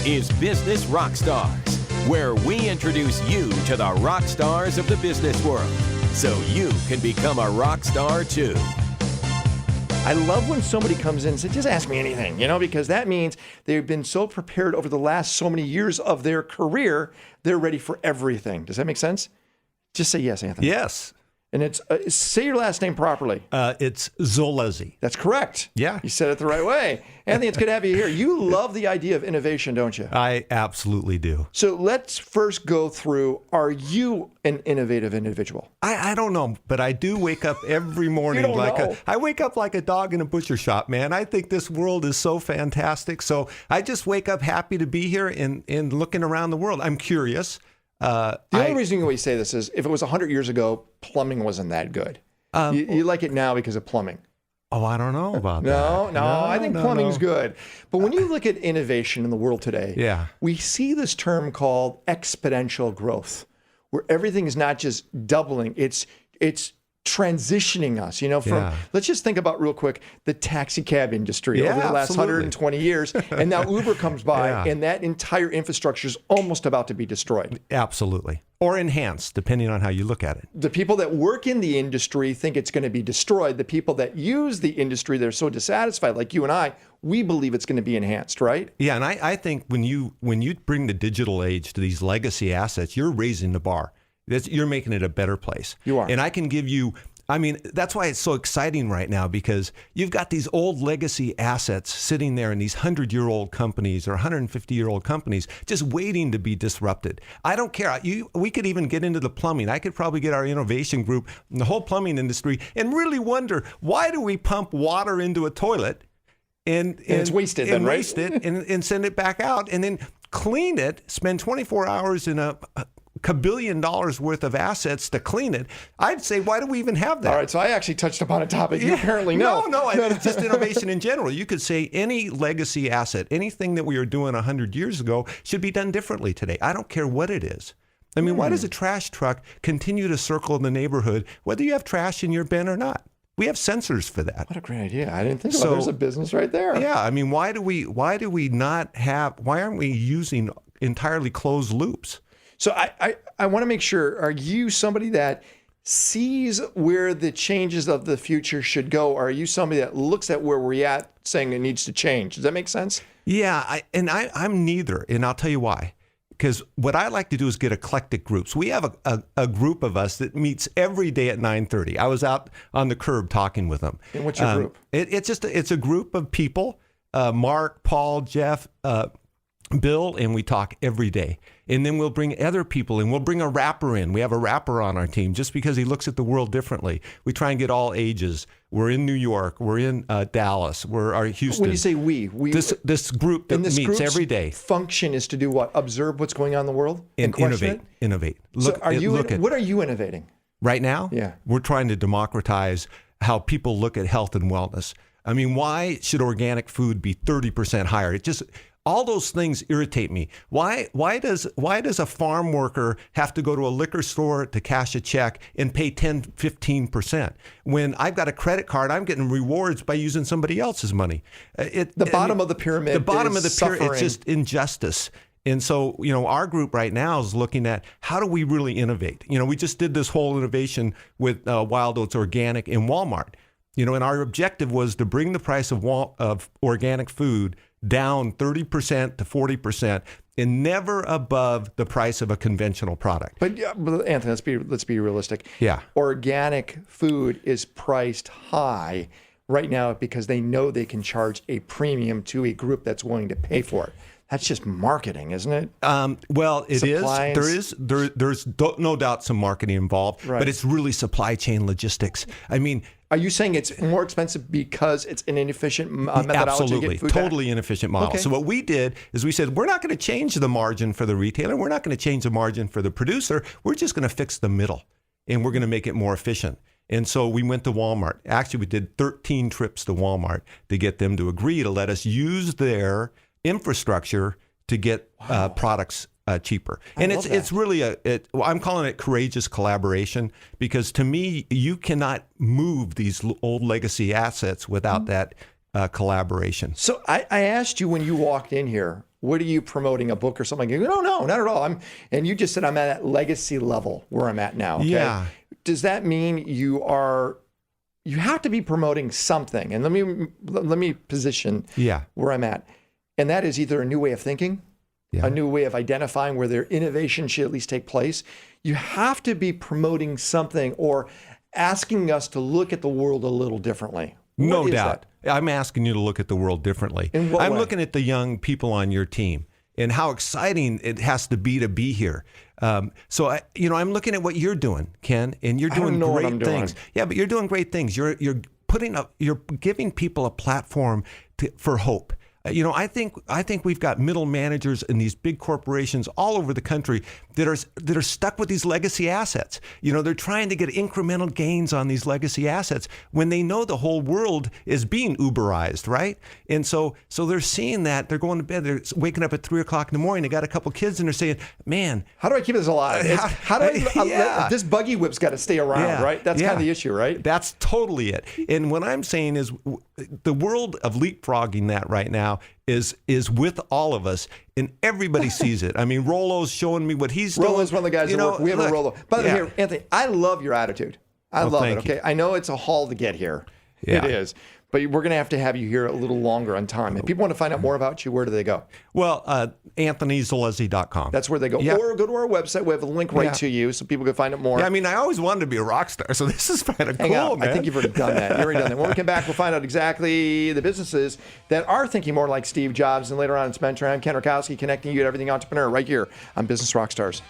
is Business Rockstars, where we introduce you to the rock stars of the business world so you can become a rock star too. I love when somebody comes in and says, just ask me anything, because that means they've been so prepared over the last so many years of their career, they're ready for everything. Does that make sense? Just say yes, Anthony. Yes. And it's say your last name properly. It's Zolezzi. That's correct. Yeah. You said it the right way. Anthony, it's good to have you here. You love the idea of innovation, don't you? I absolutely do. So let's first go through, are you an innovative individual? I don't know, but I do wake up every morning I wake up like a dog in a butcher shop, man. I think this world is so fantastic. So I just wake up happy to be here and looking around the world. I'm curious. The only reason we say this is if it was 100 years ago, plumbing wasn't that good. You like it now because of plumbing. Oh, I don't know about that. No, I think plumbing's good. But when you look at innovation in the world today, we see this term called exponential growth, where everything is not just doubling, it's transitioning us, from, let's just think about real quick, the taxi cab industry over the last 120 years. And now Uber comes by and that entire infrastructure is almost about to be destroyed. Absolutely. Or enhanced, depending on how you look at it. The people that work in the industry think it's going to be destroyed. The people that use the industry, they're so dissatisfied, like you and I, we believe it's going to be enhanced, right? Yeah, and I think when you bring the digital age to these legacy assets, you're raising the bar. You're making it a better place. You are. And I can give you, that's why it's so exciting right now, because you've got these old legacy assets sitting there in these 100-year-old companies or 150-year-old companies just waiting to be disrupted. I don't care. We could even get into the plumbing. I could probably get our innovation group in the whole plumbing industry and really wonder, why do we pump water into a toilet and it's wasted then, right? Waste it and send it back out and then clean it, spend 24 hours in a $1 billion worth of assets to clean it? I'd say, why do we even have that? All right, so I actually touched upon a topic you apparently know. No, it's just innovation in general. You could say any legacy asset, anything that we were doing 100 years ago should be done differently today. I don't care what it is. Why does a trash truck continue to circle in the neighborhood, whether you have trash in your bin or not? We have sensors for that. What a great idea. I didn't think about it. There's a business right there. Yeah, why aren't we using entirely closed loops? So I want to make sure, are you somebody that sees where the changes of the future should go? Or are you somebody that looks at where we're at saying it needs to change? Does that make sense? Yeah, I'm neither, and I'll tell you why. Because what I like to do is get eclectic groups. We have a group of us that meets every day at 9:30. I was out on the curb talking with them. And what's your group? It's a group of people, Mark, Paul, Jeff, Bill, and we talk every day. And then we'll bring other people in. We'll bring a rapper in. We have a rapper on our team just because he looks at the world differently. We try and get all ages. We're in New York. We're in Dallas. We're Houston. When you say we this group that meets every day. Function is to do what? Observe what's going on in the world and innovate. What are you innovating? Right now? Yeah. We're trying to democratize how people look at health and wellness. Why should organic food be 30% higher? All those things irritate me. Why does a farm worker have to go to a liquor store to cash a check and pay 10-15%? When I've got a credit card, I'm getting rewards by using somebody else's money. The bottom of the pyramid. It's just injustice. And so, our group right now is looking at how do we really innovate? We just did this whole innovation with Wild Oats Organic in Walmart. And our objective was to bring the price of organic food down 30% to 40% and never above the price of a conventional product. But Anthony, let's be realistic. Yeah. Organic food is priced high right now because they know they can charge a premium to a group that's willing to pay for it. That's just marketing, isn't it? Well, it is. There's no doubt some marketing involved, right. But it's really supply chain logistics. Are you saying it's more expensive because it's an inefficient methodology? Absolutely, to get food totally back? Inefficient model. Okay. So what we did is we said, we're not going to change the margin for the retailer. We're not going to change the margin for the producer. We're just going to fix the middle, and we're going to make it more efficient. And so we went to Walmart. Actually, we did 13 trips to Walmart to get them to agree to let us use their infrastructure to get products cheaper. And it's really I'm calling it courageous collaboration, because to me, you cannot move these old legacy assets without that collaboration. So I asked you when you walked in here, What are you promoting, a book or something? You go, no, not at all. And you just said I'm at that legacy level where I'm at now. Okay? Yeah. Does that mean you have to be promoting something? And let me position where I'm at. And that is either a new way of thinking, a new way of identifying where their innovation should at least take place. You have to be promoting something or asking us to look at the world a little differently. No doubt. I'm asking you to look at the world differently. In what I'm way? looking at the young people on your team and how exciting it has to be here. So I'm looking at what you're doing, Ken, and you're doing great things. Yeah, but you're doing great things. You're giving people a platform for hope. I think we've got middle managers in these big corporations all over the country that are stuck with these legacy assets. They're trying to get incremental gains on these legacy assets when they know the whole world is being Uberized, right? And so they're seeing that. They're going to bed. They're waking up at 3:00 in the morning. They got a couple kids and they're saying, "Man, how do I keep this alive? This buggy whip's got to stay around, right? That's kind of the issue, right? That's totally it. And what I'm saying is the world of leapfrogging that right now is with all of us, and everybody sees it. I mean, Rollo's showing me what he's doing. Rollo's one of the guys that work. We have a Rollo. By the way, Anthony, I love your attitude. I love it. Okay, I know it's a haul to get here. Yeah. It is. But we're going to have you here a little longer on time. If people want to find out more about you, where do they go? Well, AnthonyZolezzi.com. That's where they go. Yeah. Or go to our website. We have a link right to you so people can find out more. Yeah, I mean, I always wanted to be a rock star, so this is kind of cool, man. I think you've already done that. When we come back, we'll find out exactly the businesses that are thinking more like Steve Jobs. And later on, it's mentoring. I'm Ken Rakowski, connecting you to everything entrepreneur right here on Business Rockstars.